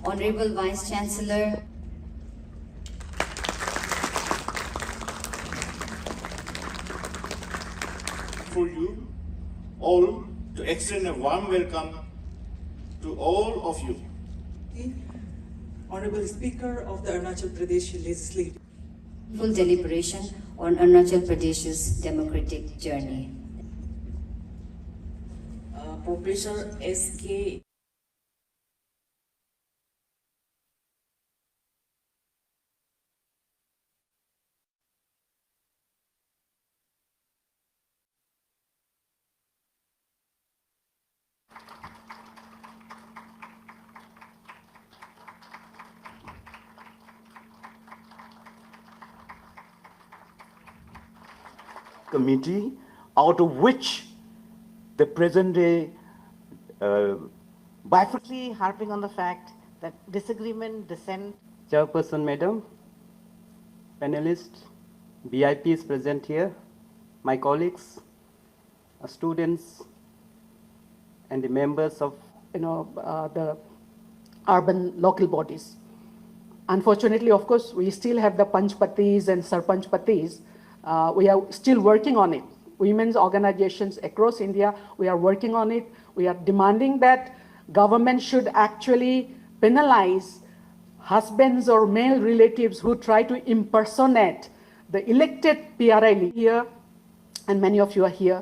Honorable Vice Chancellor, for you all to extend a warm welcome to all of you. Honorable Speaker of the Arunachal Pradesh Legislative. full deliberation on Arunachal Pradesh's democratic journey. Professor S.K. Committee, out of which the present day bifurcately harping on the fact that disagreement, dissent. Chairperson, Madam, panelists, VIPs present here, my colleagues, students, and the members of the urban local bodies. Unfortunately, of course, we still have the Panchpatis and Sarpanchpatis. We are still working on it. Women's organizations across India, we are working on it. We are demanding that government should actually penalize husbands or male relatives who try to impersonate the elected PRI here, and many of you are here.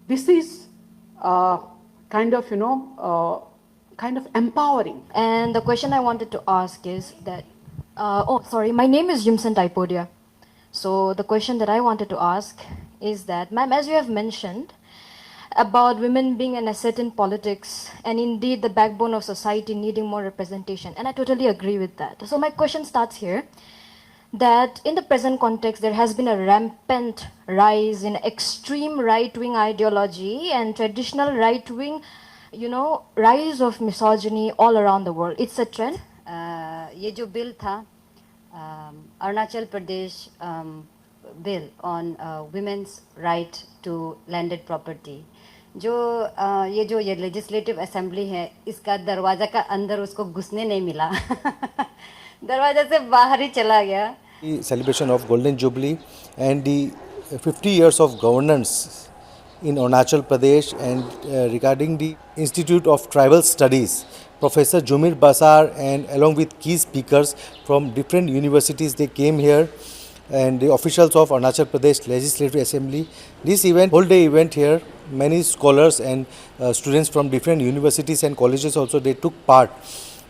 This is kind of empowering. And the question I wanted to ask is that, my name is Jimson Taipodia. So the question that I wanted to ask is that, ma'am, as you have mentioned about women being an asset in politics and indeed the backbone of society needing more representation, and I totally agree with that. So my question starts here, that in the present context, there has been a rampant rise in extreme right-wing ideology and traditional right-wing, rise of misogyny all around the world. It's a trend. ये जो bill था Arunachal Pradesh bill on women's right to landed property, जो ये legislative assembly है, इसका दरवाज़ा का अंदर उसको घुसने नहीं मिला दरवाज़ा से बाहर ही चला गया. The celebration of Golden Jubilee and the 50 years of governance in Arunachal Pradesh, and regarding the Institute of Tribal Studies, Professor Jumir Basar and along with key speakers from different universities, they came here, and the officials of Arunachal Pradesh Legislative Assembly. This event, whole day event here, many scholars and students from different universities and colleges also, they took part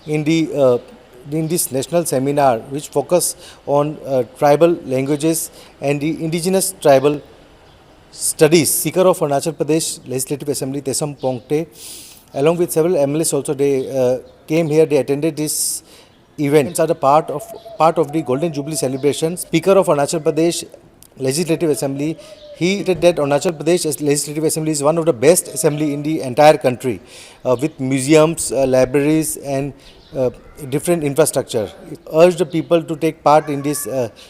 in this national seminar, which focus on tribal languages and the indigenous tribal studies. Speaker of Arunachal Pradesh Legislative Assembly, Tesam Pongte, along with several MLAs also, they came here, they attended this event. It's a part of the Golden Jubilee celebration. Speaker of Arunachal Pradesh Legislative Assembly, he said that Arunachal Pradesh Legislative Assembly is one of the best assembly in the entire country, with museums, libraries and different infrastructure. It urged the people to take part in this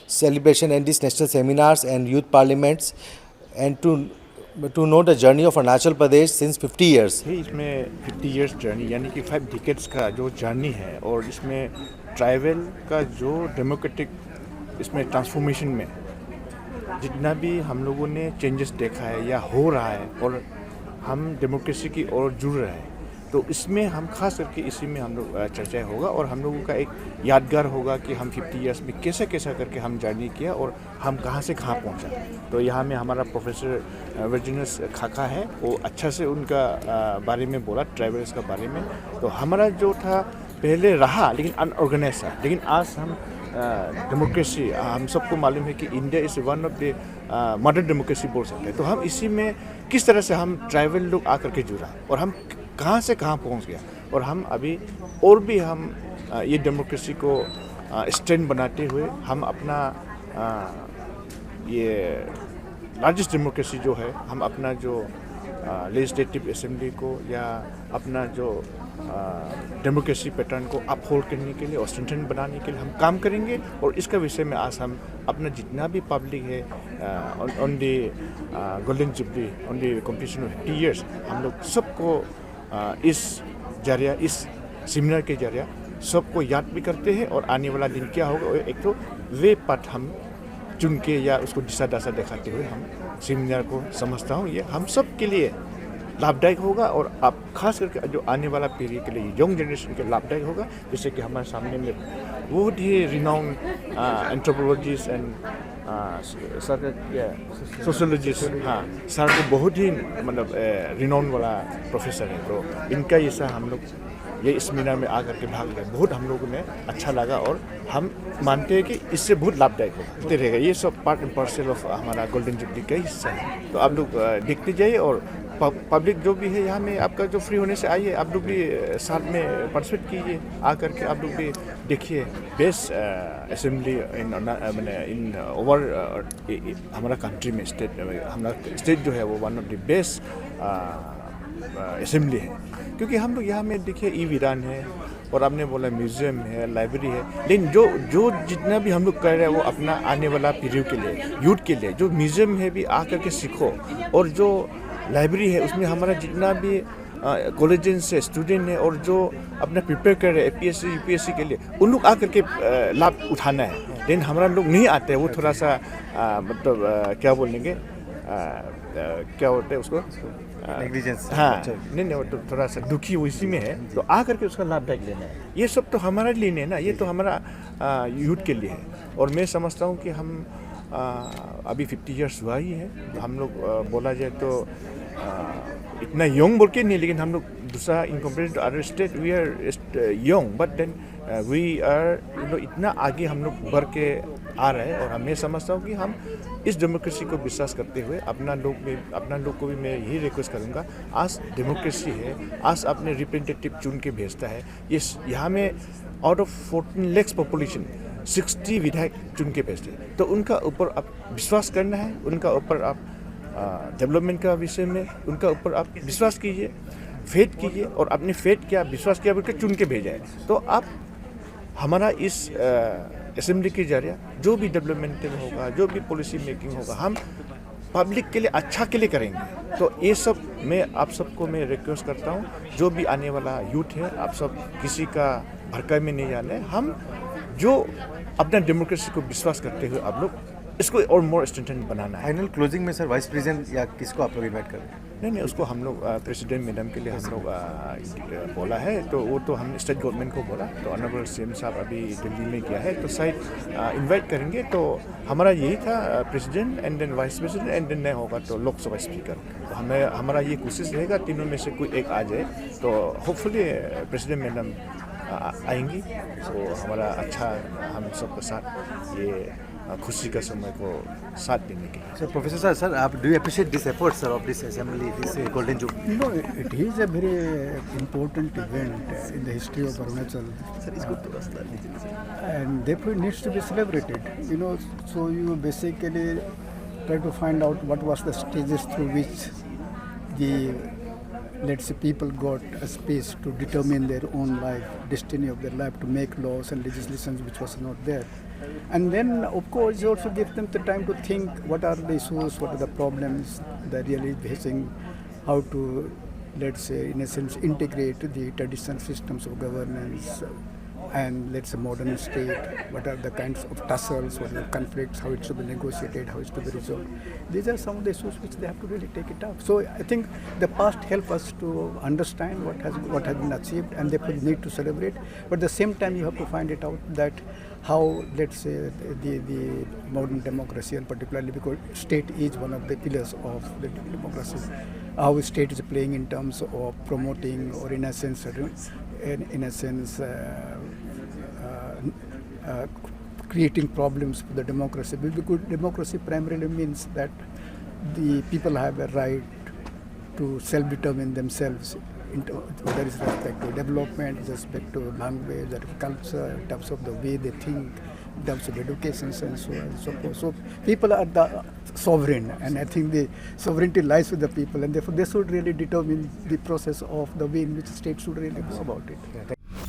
celebration and these national seminars and youth parliaments, and to know the journey of Arunachal Pradesh since 50 years. इसमें 50 years journey यानी कि 5 decades का जो journey है, और इसमें tribal का जो डेमोक्रेटिक इसमें ट्रांसफॉर्मेशन में जितना भी हम लोगों ने चेंजेस देखा है या हो रहा है, और हम डेमोक्रेसी की ओर जुड़ रहे हैं, तो इसमें हम खास करके इसी में हम लोग चर्चा होगा, और हम लोगों का एक यादगार होगा कि हम 50 इयर्स में कैसे करके हम जर्नी किया और हम कहाँ से कहाँ पहुँचा. तो यहाँ में हमारा प्रोफेसर वर्जिनस खाका है, वो अच्छा से उनका बारे में बोला, ट्राइबल्स का बारे में. तो हमारा जो था पहले रहा लेकिन अनऑर्गेनाइज था, लेकिन आज हम डेमोक्रेसी, हम सबको मालूम है कि India is one of the modern democracy बोल सकते हैं. तो हम इसी में किस तरह से हम ट्राइबल लोग आकर के जुड़ा और हम कहाँ से कहाँ पहुँच गया, और हम अभी और भी हम ये डेमोक्रेसी को स्ट्रेंथ बनाते हुए हम अपना ये लार्जेस्ट डेमोक्रेसी जो है, हम अपना जो लेजिस्लेटिव असेंबली को या अपना जो डेमोक्रेसी पैटर्न को अपहोल्ड करने के लिए और स्ट्रेंथन बनाने के लिए हम काम करेंगे। और इसका विषय में आज हम अपना जितना भी पब्लिक है on the golden jubilee on the completion of 50 years, हम लोग सबको इस जरिया इस सेमिनार के जरिया सबको याद भी करते हैं। और आने वाला दिन क्या होगा, एक तो वे पाठ हम चुन के या उसको दिशा दशा दिखाते हुए हम सेमिनार को समझता हूँ ये हम सब के लिए लाभदायक होगा। और आप खास करके जो आने वाला पीढ़ी के लिए यंग जनरेशन के लाभदायक होगा। जैसे कि हमारे सामने में बहुत ही रिनाउंड एंथ्रोपोलॉजिस्ट एंड सोशोलॉजिस्ट, हाँ सर को बहुत ही मतलब रिनाउंड वाला प्रोफेसर है। तो इनका ऐसा हम लोग ये इस सेमिनार में आकर के भाग लिया, बहुत हम लोगों ने अच्छा लगा। और हम मानते हैं कि इससे बहुत लाभदायक होते रहेगा। ये सब पार्ट एंड पार्सल ऑफ हमारा गोल्डन जुबली का हिस्सा है। तो आप लोग देखते जाइए और पब्लिक जो भी है यहाँ में आपका जो फ्री होने से आइए, आप लोग भी साथ में पार्टिसिपेट कीजिए, आकर के आप लोग भी देखिए। बेस्ट असेंबली इन ओवर हमारा कंट्री में स्टेट, हमारा स्टेट जो है वो one of the best assembly है। क्योंकि हम लोग यहाँ में देखिए ई वीरान है और आपने बोला म्यूजियम है, लाइब्रेरी है, लेकिन जो जितना भी हम लोग कर रहे हैं वो अपना आने वाला पीढ़ी के लिए, यूथ के लिए। जो म्यूजियम है भी आकर के सीखो, और जो लाइब्रेरी है उसमें हमारा जितना भी कॉलेजेस से स्टूडेंट है और जो अपना प्रिपेयर कर रहे हैं APSC UPSC के लिए, उन लोग आकर के लाभ उठाना है। लेकिन हमारा लोग नहीं आते हैं, वो थोड़ा सा मतलब क्या बोलेंगे, क्या होता है उसको, नेग्लिजेंस। हाँ नहीं वो तो थोड़ा सा दुखी उसी में है। तो आकर के उसका लाभदायक लेना है। ये सब तो हमारे लिए नहीं है ना, ये तो हमारा यूथ के लिए है। और मैं समझता हूँ कि हम अभी 50 years हुआ ही है। हम लोग बोला जाए तो इतना यंग बोल के नहीं, लेकिन हम लोग दूसरा in comparison to other state we are young, but then we are इतना आगे हम लोग बढ़ के आ रहे हैं। और मैं समझता हूँ कि हम इस डेमोक्रेसी को विश्वास करते हुए अपना लोग को भी मैं यही रिक्वेस्ट करूँगा, आज डेमोक्रेसी है, आज अपने रिप्रेजेंटेटिव चुन के भेजता है। यहाँ में आउट ऑफ 14 lakhs पॉपुलेशन 60 विधायक चुन के भेजते हैं। तो उनका ऊपर आप विश्वास करना है, उनका ऊपर आप डेवलपमेंट का विषय में उनका ऊपर आप विश्वास कीजिए, फेथ कीजिए। और अपने फेथ क्या विश्वास किया बोल के चुन के भेजा है। तो आप हमारा इस असेंबली के जरिए जो भी डेवलपमेंटल होगा, जो भी पॉलिसी मेकिंग होगा, हम पब्लिक के लिए अच्छा के लिए करेंगे। तो ये सब मैं आप सबको मैं रिक्वेस्ट करता हूँ, जो भी आने वाला यूथ है, आप सब किसी का भड़काई में नहीं जाना है। हम जो अपना डेमोक्रेसी को विश्वास करते हुए आप लोग इसको और मोर स्ट्रेंथन बनाना है। फाइनल क्लोजिंग में सर वाइस प्रेसिडेंट या किसको आप लोग इन्वाइट कर रहे हैं? नहीं उसको हम लोग प्रेसिडेंट मैडम के लिए हम लोग बोला है। तो वो तो हम स्टेट गवर्नमेंट को बोला, तो ऑनरेबल CM साहब अभी दिल्ली में गया है, तो शायद इनवाइट करेंगे। तो हमारा यही था, president and then vice president and then नहीं होगा तो लोकसभा स्पीकर। तो हमारा ये कोशिश रहेगा तीनों में से कोई एक आ जाए। तो होपफुली प्रेसिडेंट मैडम आएंगी, तो हमारा अच्छा हम सबके साथ ये खुशी का समय को साथ देने के लिए। सर प्रोफेसर सर आप do appreciate this effort sir of this assembly, this golden jubilee? No, it is a very important event in the history of Arunachal. And therefore it needs to be celebrated. So you basically try to find out what was the stages through which the, let's say, people got a space to determine their own life, destiny of their life, to make laws and legislations which was not there. And then, of course, you also give them the time to think what are the issues, what are the problems they're really facing, how to, let's say, in a sense, integrate the traditional systems of governance and, let's say, modern state, what are the kinds of tussles, what are the conflicts, how it should be negotiated, how it should be resolved. These are some of the issues which they have to really take it up. So I think the past help us to understand what has been achieved, and therefore need to celebrate. But at the same time, you have to find it out that how, let's say, the modern democracy, and particularly because state is one of the pillars of the democracy, how state is playing in terms of promoting, or in a sense, creating problems for the democracy. Because democracy primarily means that the people have a right to self-determine themselves, whether it's respect to development, respect to language, culture, in terms of the way they think, in terms of education and so on and so forth. So people are the sovereign, and I think the sovereignty lies with the people, and therefore they should really determine the process of the way in which states should really go about it.